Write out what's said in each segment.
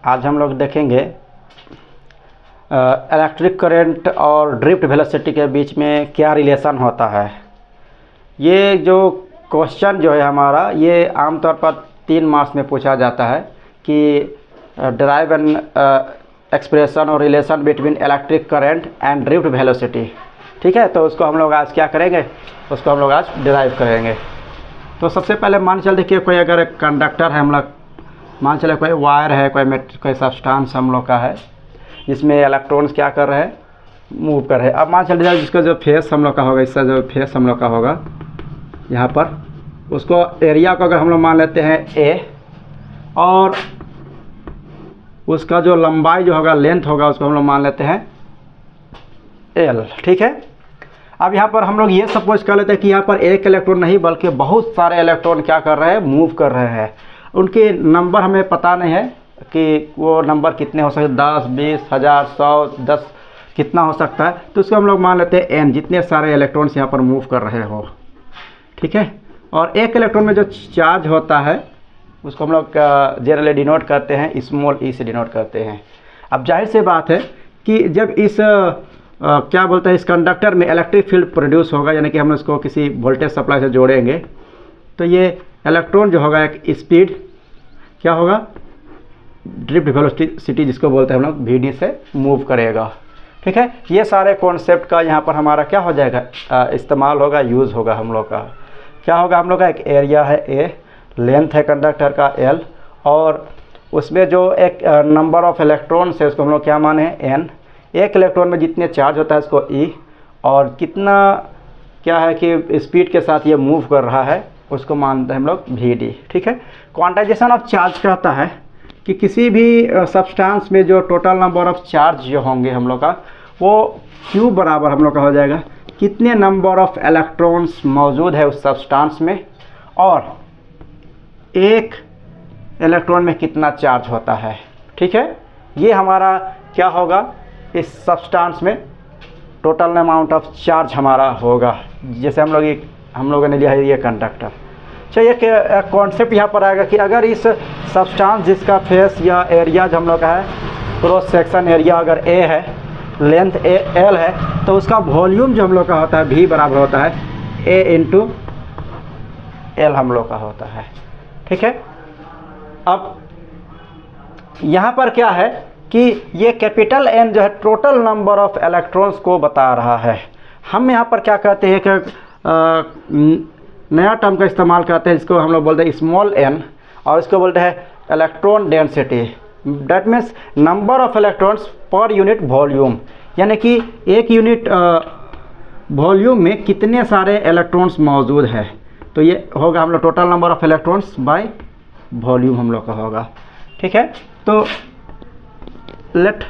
आज हम लोग देखेंगे इलेक्ट्रिक करंट और ड्रिफ्ट वेलोसिटी के बीच में क्या रिलेशन होता है। ये जो क्वेश्चन जो है हमारा, ये आमतौर पर 3 मार्क्स में पूछा जाता है कि डिराइव एन एक्सप्रेशन और relation between electric current and drift velocity. ठीक है, तो उसको हम लोग आज क्या करेंगे, उसको हम लोग आज डिराइव करेंगे। तो सबसे पहले मान चल देखिए, कोई अगर कंडक्टर है, हम लोग मान चले कोई वायर है, कोई सब्सटेंस हम लोग का है जिसमें इलेक्ट्रॉन्स क्या कर रहे हैं, मूव कर रहे हैं। अब मान चल जाए जिसका जो फेस हम लोग का होगा, इसका जो फेस हम लोग का होगा यहाँ पर, उसको एरिया को अगर हम लोग मान लेते हैं ए, और उसका जो लंबाई जो होगा, लेंथ होगा, उसको हम लोग मान लेते हैं एल। ठीक है, अब यहाँ पर हम लोग ये सपोज कर लेते हैं कि यहाँ पर एक इलेक्ट्रॉन नहीं बल्कि बहुत सारे इलेक्ट्रॉन क्या कर रहे हैं, मूव कर रहे हैं। उनके नंबर हमें पता नहीं है कि वो नंबर कितने हो सकते, 10, 20, 1000, 100, 10 कितना हो सकता है। तो उसको हम लोग मान लेते हैं एन, जितने सारे इलेक्ट्रॉन्स यहाँ पर मूव कर रहे हो। ठीक है, और एक इलेक्ट्रॉन में जो चार्ज होता है उसको हम लोग जनरली डिनोट करते हैं, स्मॉल ई से डिनोट करते हैं। अब जाहिर सी बात है कि जब इस क्या बोलते हैं, इस कंडक्टर में इलेक्ट्रिक फील्ड प्रोड्यूस होगा, यानी कि हम इसको किसी वोल्टेज सप्लाई से जोड़ेंगे, तो ये इलेक्ट्रॉन जो होगा एक स्पीड क्या होगा, ड्रिफ्ट वेलोसिटी जिसको बोलते हैं हम लोग, वी डी से मूव करेगा। ठीक है, ये सारे कॉन्सेप्ट का यहाँ पर हमारा क्या हो जाएगा, इस्तेमाल होगा, यूज़ होगा। हम लोग का क्या होगा, हम लोग का एक एरिया है ए, लेंथ है कंडक्टर का एल, और उसमें जो एक नंबर ऑफ इलेक्ट्रॉन्स है उसको हम लोग क्या माने हैं, एन। एक इलेक्ट्रॉन में जितने चार्ज होता है उसको ई, और कितना क्या है कि स्पीड के साथ ये मूव कर रहा है उसको मानते हैं हम लोग वी डी। ठीक है, क्वांटाइजेशन ऑफ चार्ज कहता है कि किसी भी सब्सटेंस में जो टोटल नंबर ऑफ चार्ज जो होंगे हम लोग का, वो Q बराबर हम लोग का हो जाएगा कितने नंबर ऑफ इलेक्ट्रॉन्स मौजूद है उस सब्सटेंस में, और एक इलेक्ट्रॉन में कितना चार्ज होता है। ठीक है, ये हमारा क्या होगा, इस सब्सटेंस में टोटल अमाउंट ऑफ चार्ज हमारा होगा। जैसे हम लोगों ने लिया है ये कंडक्टर। चलिए एक कॉन्सेप्ट यहाँ पर आएगा कि अगर इस सब्सटेंस जिसका फेस या एरिया जो हम लोग का है, क्रॉस सेक्शन एरिया अगर ए है, लेंथ एल है, तो उसका वॉल्यूम जो हम लोग का होता है V बराबर होता है ए इंटू एल हम लोग का होता है। ठीक है, अब यहाँ पर क्या है कि ये कैपिटल N जो है टोटल नंबर ऑफ इलेक्ट्रॉन्स को बता रहा है। हम यहाँ पर क्या कहते हैं कि नया टर्म का इस्तेमाल करते हैं, जिसको हम लोग बोलते हैं स्मॉल n, और इसको बोलते हैं electron density. That means number of electrons per unit volume, यानी कि एक यूनिट वॉल्यूम में कितने सारे इलेक्ट्रॉन्स मौजूद है। तो ये होगा हम लोग total number of electrons by volume हम लोग का होगा। ठीक है, तो लेट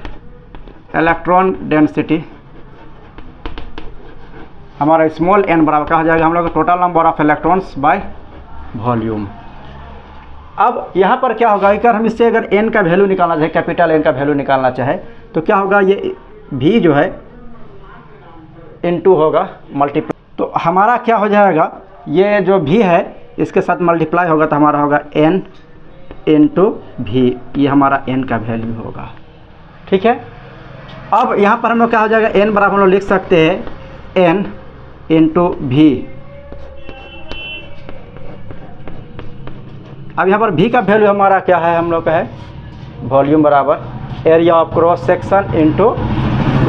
इलेक्ट्रॉन डेंसिटी हमारा स्मॉल n बराबर का हो जाएगा हम लोग total number of electrons by volume. अब यहाँ पर क्या होगा, अगर हम इससे अगर n का वैल्यू निकालना चाहे, कैपिटल N का वैल्यू निकालना चाहे, तो क्या होगा, ये v जो है इनटू होगा मल्टीप्लाई। तो हमारा क्या हो जाएगा, ये जो v है इसके साथ मल्टीप्लाई होगा तो हमारा होगा n इंटू v, ये हमारा n का वैल्यू होगा। ठीक है, अब यहाँ पर हम लोग क्या हो जाएगा, n बराबर हम लोग लिख सकते हैं n इंटू v। अब यहाँ पर v का वैल्यू हमारा क्या है, हम लोग का है वॉल्यूम बराबर area of cross section into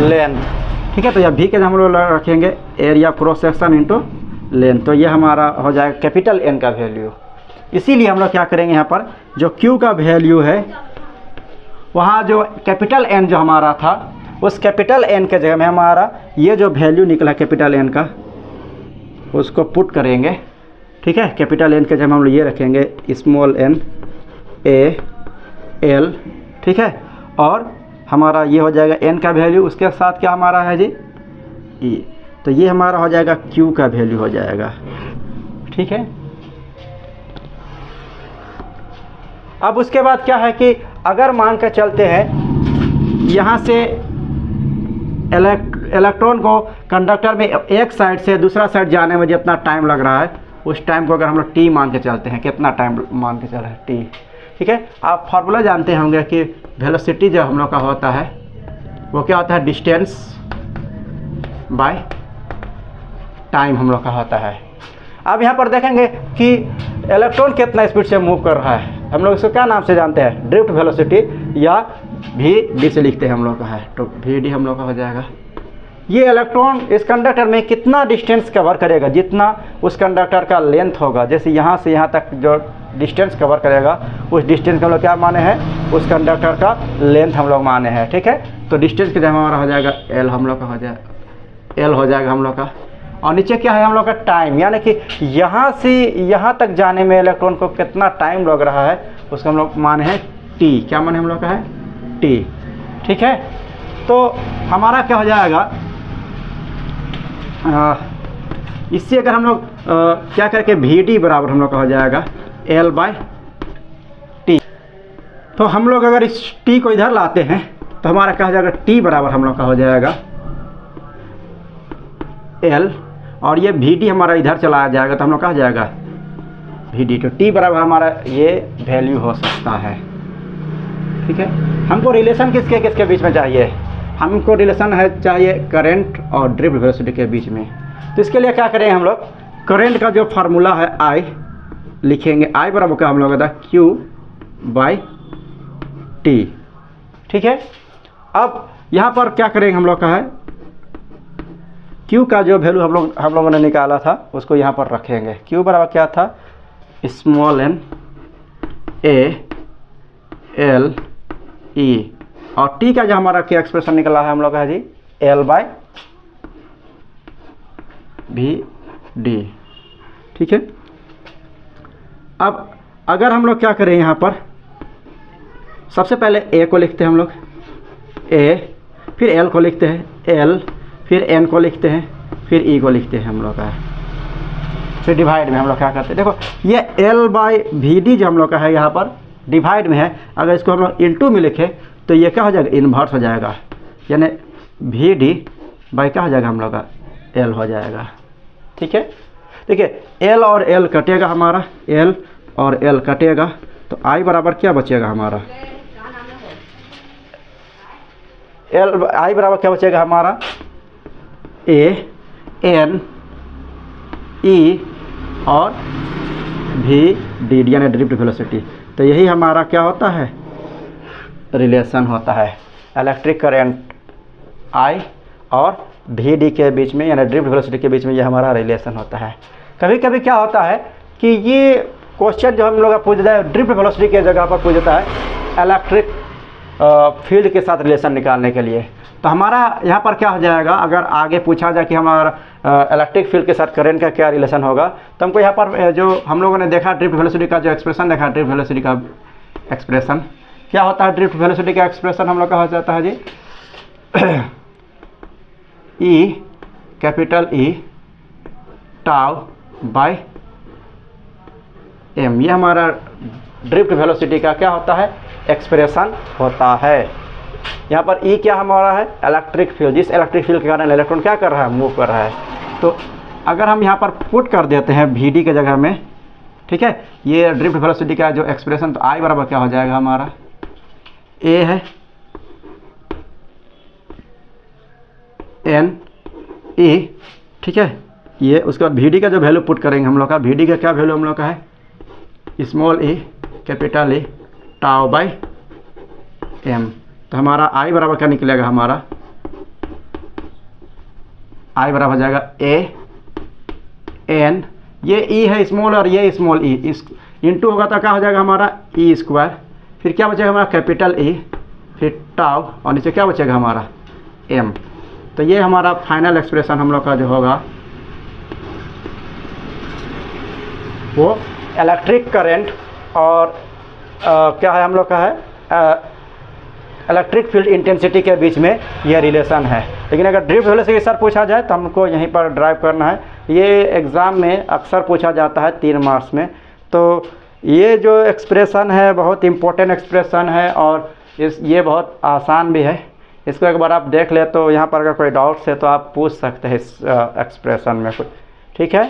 length. ठीक है, तो यह v के हम लोग रखेंगे area cross section into length, तो ये हमारा हो जाएगा कैपिटल N का वैल्यू। इसीलिए हम लोग क्या करेंगे, यहाँ पर जो Q का वैल्यू है, वहाँ जो कैपिटल N जो हमारा था, उस कैपिटल N के जगह में हमारा ये जो वैल्यू निकला कैपिटल N का, उसको पुट करेंगे। ठीक है, कैपिटल N के जगह में हम लोग ये रखेंगे स्मॉल n a l। ठीक है, और हमारा ये हो जाएगा n का वैल्यू, उसके साथ क्या हमारा है जी e, तो ये हमारा हो जाएगा Q का वैल्यू हो जाएगा। ठीक है, अब उसके बाद क्या है कि अगर मान कर चलते हैं यहाँ से इलेक्ट्रॉन को कंडक्टर में एक साइड से दूसरा साइड जाने में जितना टाइम लग रहा है, उस टाइम को अगर हम लोग t मान के चलते हैं, कितना टाइम मान के चल रहा है t, ठीक है। आप फार्मूला जानते होंगे कि वेलोसिटी जो हम लोग का होता है वो क्या होता है, डिस्टेंस बाय टाइम हम लोग का होता है। अब यहाँ पर देखेंगे कि इलेक्ट्रॉन कितना स्पीड से मूव कर रहा है, हम लोग इसको क्या नाम से जानते हैं, ड्रिफ्ट वेलोसिटी, या वी से लिखते हैं हम लोग का है, तो वी डी हम लोग का हो जाएगा। ये इलेक्ट्रॉन इस कंडक्टर में कितना डिस्टेंस कवर करेगा, जितना उस कंडक्टर का लेंथ होगा, जैसे यहाँ से यहाँ तक जो डिस्टेंस कवर करेगा उस डिस्टेंस का हम लोग क्या माने हैं, उस कंडक्टर का लेंथ हम लोग माने हैं, ठीक है। तो डिस्टेंस की जगह हमारा हो जाएगा एल, हम लोग का हो जाएगा एल हो जाएगा हम लोग का। और नीचे क्या है हम लोग का टाइम, यानी कि यहाँ से यहाँ तक जाने में इलेक्ट्रॉन को कितना टाइम लग रहा है उसको हम लोग माने हैं टी, क्या माने हम लोग का है, टी, ठीक है। तो हमारा क्या हो जाएगा, इससे अगर हम लोग क्या करके वी डी बराबर हम लोग का हो जाएगा एल बाय टी। तो हम लोग अगर इस टी को इधर लाते हैं तो हमारा क्या हो जाएगा, टी बराबर हम लोग का हो जाएगा एल, और ये वी डी हमारा इधर चला जाएगा तो हम लोग कहा जाएगा वी डी। तो टी बराबर हमारा ये वैल्यू हो सकता है, ठीक है। हमको रिलेशन किसके किसके बीच में चाहिए, हमको रिलेशन है चाहिए करंट और ड्रिफ्ट वेलोसिटी के बीच में। तो इसके लिए क्या करेंगे हम लोग, करंट का जो फार्मूला है आई लिखेंगे, आई बराबर का हम लोग का क्यू बाई टी, ठीक है। अब यहाँ पर क्या करेंगे हम लोग का है, Q का जो वैल्यू हम लोगों ने निकाला था उसको यहाँ पर रखेंगे। Q बराबर क्या था, small n a l e, और T का जो हमारा क्या एक्सप्रेशन निकला है हम लोग का है जी L बाय वी डी, ठीक है। अब अगर हम लोग क्या करें, यहाँ पर सबसे पहले A को लिखते हैं हम लोग A, फिर L को लिखते हैं L, फिर n को लिखते हैं, फिर e को लिखते हैं हम लोग का, फिर डिवाइड में हम लोग क्या करते हैं, देखो ये l बाई वी डी जो हम लोग का है यहाँ पर डिवाइड में है, अगर इसको हम लोग इनटू में लिखें तो ये क्या हो जाएगा, इन्वर्स हो जाएगा, यानी वी डी बाई क्या हो जाएगा हम लोग का l हो जाएगा, ठीक है। देखिए l और l कटेगा हमारा, l और l कटेगा तो i बराबर क्या बचेगा हमारा, i बराबर क्या बचेगा हमारा, ए एन ई और वी डी, यानी ड्रिफ्ट वेलोसिटी। तो यही हमारा क्या होता है, रिलेशन होता है इलेक्ट्रिक करंट आई और वी डी के बीच में, यानी ड्रिफ्ट वेलोसिटी के बीच में, ये हमारा रिलेशन होता है। कभी कभी क्या होता है कि ये क्वेश्चन जो हम लोग का पूछता है ड्रिफ्ट वेलोसिटी के जगह पर पूछता है इलेक्ट्रिक फील्ड के साथ रिलेशन निकालने के लिए। तो हमारा यहाँ पर क्या हो जाएगा, अगर आगे पूछा जाए कि हमारा इलेक्ट्रिक फील्ड के साथ करंट का क्या रिलेशन होगा, तो हमको यहाँ पर जो हम लोगों ने देखा ड्रिफ्ट वेलोसिटी का जो एक्सप्रेशन देखा, ड्रिफ्ट वेलोसिटी का एक्सप्रेशन क्या होता है, ड्रिफ्ट वेलोसिटी का एक्सप्रेशन हम लोग का हो जाता है जी e capital E tau by m, ये हमारा ड्रिफ्ट वेलोसिटी का क्या होता है, एक्सप्रेशन होता है। यहाँ पर E क्या हमारा है, इलेक्ट्रिक फील्ड, जिस इलेक्ट्रिक फील्ड के कारण इलेक्ट्रॉन क्या कर रहा है, मूव कर रहा है। तो अगर हम यहाँ पर पुट कर देते हैं वी डी के जगह में, ठीक है, ये ड्रिफ्ट वेलोसिटी का जो एक्सप्रेशन, तो I बराबर क्या हो जाएगा हमारा, A है N E, ठीक है। ये उसके बाद वी डी का जो वैल्यू पुट करेंगे हम लोग का, वी डी का क्या वैल्यू हम लोग का है, small e capital E tau by M. तो हमारा I बराबर क्या निकलेगा हमारा, I बराबर हो जाएगा A N, ये E है स्मॉल और ये स्मॉल e, इस इंटू होगा तो क्या हो जाएगा हमारा E स्क्वायर, फिर क्या बचेगा हमारा कैपिटल E, फिर टाउ, और नीचे क्या बचेगा हमारा M। तो ये हमारा फाइनल एक्सप्रेशन हम लोग का जो होगा वो इलेक्ट्रिक करंट और क्या है हम लोग का है, इलेक्ट्रिक फील्ड इंटेंसिटी के बीच में ये रिलेशन है। लेकिन अगर ड्रिफ्ट वेलोसिटी सर पूछा जाए तो हमको यहीं पर ड्राइव करना है, ये एग्ज़ाम में अक्सर पूछा जाता है 3 मार्क्स में। तो ये जो एक्सप्रेशन है बहुत इम्पोर्टेंट एक्सप्रेशन है और ये बहुत आसान भी है, इसको एक बार आप देख ले तो यहाँ पर अगर कोई डाउट्स है तो आप पूछ सकते हैं इस एक्सप्रेशन में कुछ, ठीक है।